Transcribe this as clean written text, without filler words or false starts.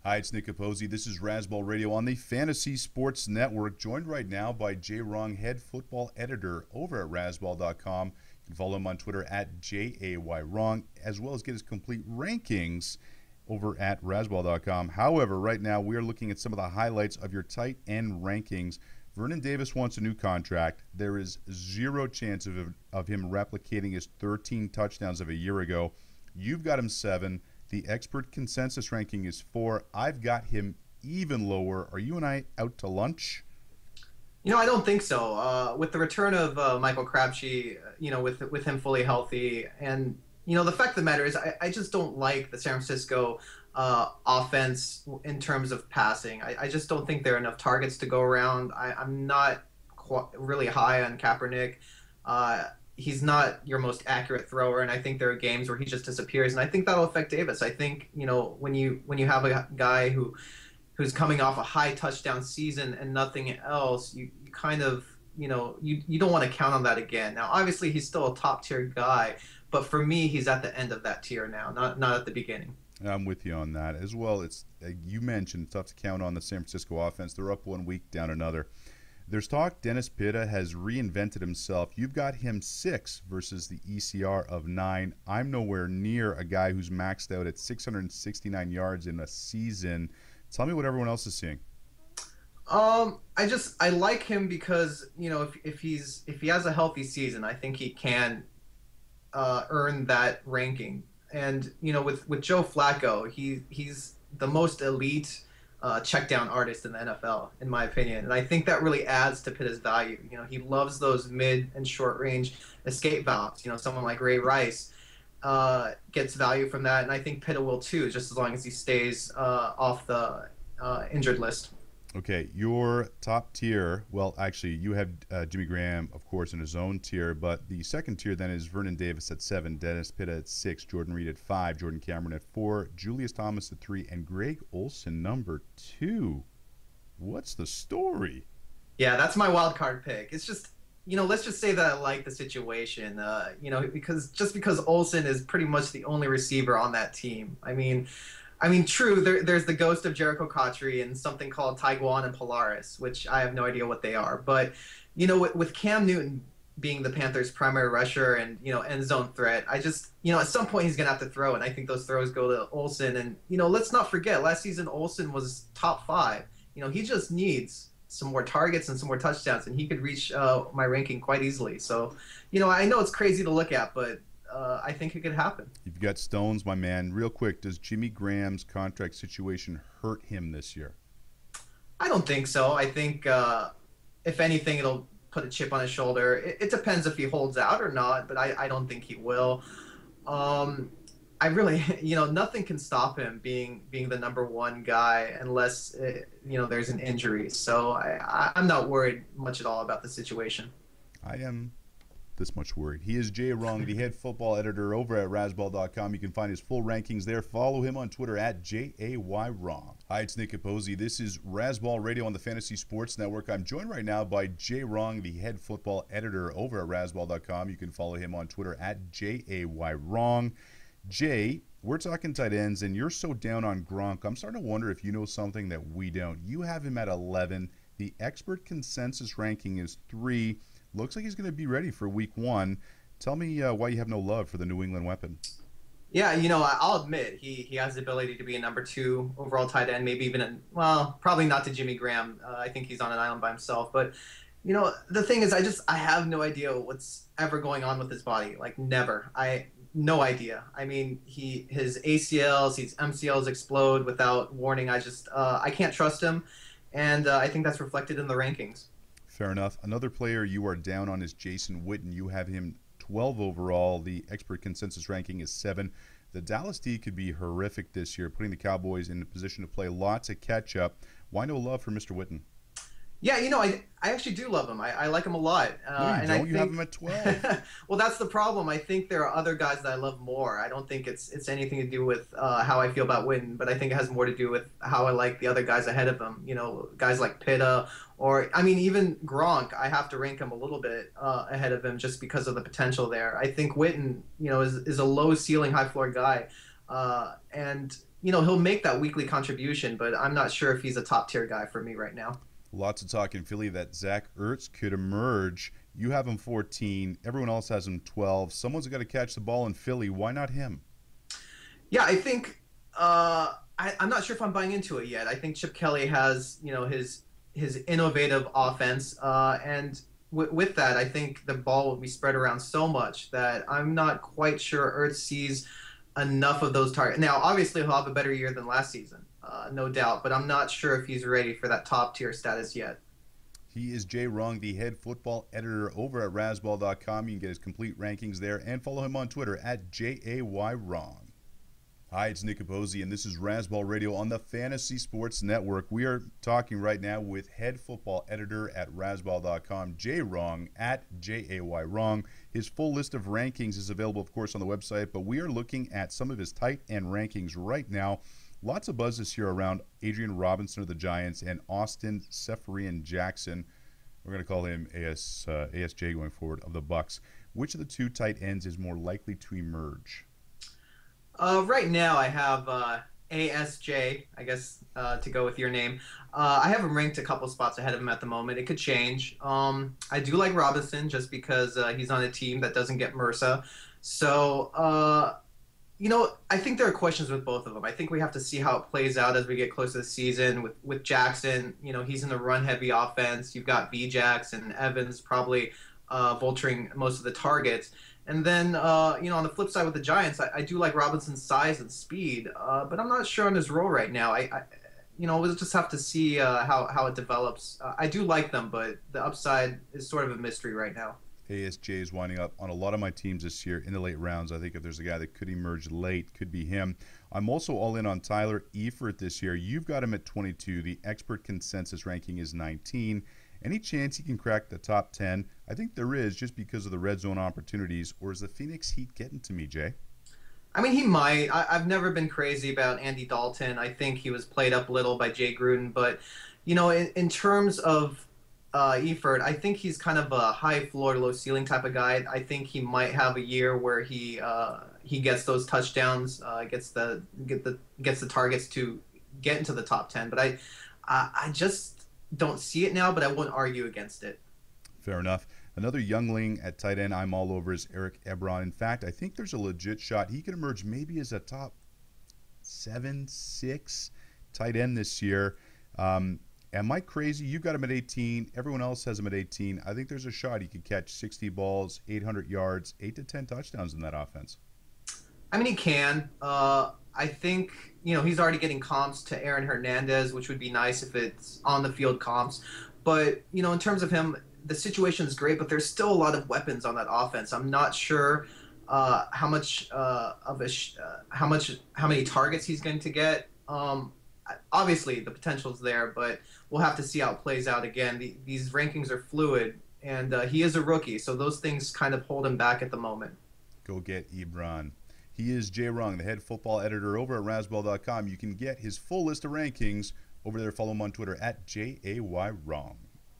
Hi, it's Nick Capozzi. This is Razzball Radio on the Fantasy Sports Network, joined right now by Jay Rong, head football editor over at Razzball.com. You can follow him on Twitter at JAYWrong, as well as get his complete rankings over at Razzball.com. However, right now we are looking at some of the highlights of your tight end rankings. Vernon Davis wants a new contract. There is zero chance of him replicating his 13 touchdowns of a year ago. You've got him 7. The expert consensus ranking is 4. I've got him even lower. Are you and I out to lunch? I don't think so. With the return of Michael Crabtree, with him fully healthy, and the fact of the matter is, I just don't like the San Francisco offense in terms of passing. I just don't think there are enough targets to go around. I'm not really high on Kaepernick. He's not your most accurate thrower, and I think there are games where he just disappears, and I think that'll affect Davis. I think when you have a guy who's coming off a high touchdown season and nothing else, you kind of you don't want to count on that again. Now, obviously, he's still a top tier guy, but for me, he's at the end of that tier now, not at the beginning. I'm with you on that as well. It's you mentioned tough to count on the San Francisco offense. They're up one week, down another. There's talk Dennis Pitta has reinvented himself. You've got him 6 versus the ECR of 9. I'm nowhere near a guy who's maxed out at 669 yards in a season. Tell me what everyone else is seeing. I like him because if he has a healthy season, I think he can earn that ranking. And with Joe Flacco, he's the most elite check down artist in the NFL, in my opinion. And I think that really adds to Pitta's value. He loves those mid and short range escape valves. Someone like Ray Rice gets value from that. And I think Pitta will too, just as long as he stays off the injured list. Okay, your top tier, well, actually, you have Jimmy Graham, of course, in his own tier, but the second tier then is Vernon Davis at 7, Dennis Pitta at 6, Jordan Reed at 5, Jordan Cameron at 4, Julius Thomas at 3, and Greg Olsen number 2. What's the story? Yeah, that's my wild card pick. It's just, let's just say that I like the situation, because Olsen is pretty much the only receiver on that team. I mean, true, there's the ghost of Jericho Cotchery and something called Taiguan and Polaris, which I have no idea what they are. But, with Cam Newton being the Panthers' primary rusher and, end zone threat, I just, at some point he's going to have to throw, and I think those throws go to Olsen. And, let's not forget, last season Olsen was top 5. He just needs some more targets and some more touchdowns, and he could reach my ranking quite easily. So, I know it's crazy to look at, but I think it could happen. You've got Stones, my man. Real quick, does Jimmy Graham's contract situation hurt him this year? I don't think so. I think, if anything, it'll put a chip on his shoulder. It depends if he holds out or not, but I don't think he will. I really, nothing can stop him being the number 1 guy unless, there's an injury. So I'm not worried much at all about the situation. I am this much worried. He is Jay Rong, the head football editor over at Razzball.com. You can find his full rankings there. Follow him on Twitter at JAYWrong. Hi, it's Nick Capozzi. This is Razzball Radio on the Fantasy Sports Network. I'm joined right now by Jay Rong, the head football editor over at Razzball.com. You can follow him on Twitter at JAYWrong. Jay, we're talking tight ends, and you're so down on Gronk. I'm starting to wonder if you know something that we don't. You have him at 11. The expert consensus ranking is 3. Looks like he's going to be ready for week 1. Tell me why you have no love for the New England weapon. Yeah, I'll admit he has the ability to be a number 2 overall tight end, maybe even probably not to Jimmy Graham. I think he's on an island by himself. But, the thing is, I have no idea what's ever going on with his body. Like, never. No idea. I mean, his ACLs, his MCLs explode without warning. I can't trust him. And I think that's reflected in the rankings. Fair enough. Another player you are down on is Jason Witten. You have him 12 overall. The expert consensus ranking is 7. The Dallas D could be horrific this year, putting the Cowboys in a position to play lots of catch-up. Why no love for Mr. Witten? Yeah, I actually do love him. I like him a lot. No, you don't. You have him at 12. Well, that's the problem. I think there are other guys that I love more. I don't think it's anything to do with how I feel about Witten, but I think it has more to do with how I like the other guys ahead of him. Guys like Pitta, or even Gronk. I have to rank him a little bit ahead of him just because of the potential there. I think Witten, is a low ceiling, high floor guy, and he'll make that weekly contribution, but I'm not sure if he's a top tier guy for me right now. Lots of talk in Philly that Zach Ertz could emerge. You have him 14. Everyone else has him 12. Someone's got to catch the ball in Philly. Why not him? Yeah, I think I'm not sure if I'm buying into it yet. I think Chip Kelly has, his innovative offense, and with that, I think the ball will be spread around so much that I'm not quite sure Ertz sees enough of those targets. Now, obviously, he'll have a better year than last season, no doubt, but I'm not sure if he's ready for that top tier status yet. He is Jay Wrong, the head football editor over at Razzball.com. You can get his complete rankings there and follow him on Twitter at JAYWrong. Hi, it's Nick Capozzi, and this is Razzball Radio on the Fantasy Sports Network. We are talking right now with head football editor at Razzball.com, Jay Wrong, at JAYWrong. His full list of rankings is available, of course, on the website, but we are looking at some of his tight end rankings right now. Lots of buzz this year around Adrian Robinson of the Giants and Austin Seferian-Jackson. We're going to call him ASJ going forward, of the Bucks. Which of the two tight ends is more likely to emerge? Right now, I have ASJ, I guess, to go with your name. I have him ranked a couple spots ahead of him at the moment. It could change. I do like Robinson just because he's on a team that doesn't get MRSA. So, I think there are questions with both of them. I think we have to see how it plays out as we get close to the season. With Jackson, he's in the run-heavy offense. You've got B-Jax and Evans probably vulturing most of the targets. And then, on the flip side with the Giants, I do like Robinson's size and speed, but I'm not sure on his role right now. We'll just have to see how it develops. I do like them, but the upside is sort of a mystery right now. ASJ is winding up on a lot of my teams this year in the late rounds. I think if there's a guy that could emerge late, could be him. I'm also all in on Tyler Eifert this year. You've got him at 22. The expert consensus ranking is 19. Any chance he can crack the top 10? I think there is, just because of the red zone opportunities. Or is the Phoenix Heat getting to me, Jay? I mean, he might. I've never been crazy about Andy Dalton. I think he was played up little by Jay Gruden. But, in terms of Eifert, I think he's kind of a high floor, low ceiling type of guy. I think he might have a year where he gets those touchdowns, gets the targets to get into the top 10. But I just don't see it now, but I wouldn't argue against it. Fair enough. Another youngling at tight end I'm all over is Eric Ebron. In fact, I think there's a legit shot he could emerge maybe as a top 7, 6 tight end this year. Am I crazy? You've got him at 18. Everyone else has him at 18. I think there's a shot he could catch 60 balls, 800 yards, 8 to 10 touchdowns in that offense. I mean, he can. I think, he's already getting comps to Aaron Hernandez, which would be nice if it's on the field comps. But, in terms of him, the situation is great, but there's still a lot of weapons on that offense. I'm not sure how many targets he's going to get. Obviously, the potential's there, but we'll have to see how it plays out again. These rankings are fluid, and he is a rookie, so those things kind of hold him back at the moment. Go get Ebron. He is Jay Wrong, the head football editor over at Razzball.com. You can get his full list of rankings over there. Follow him on Twitter at JAYWrong.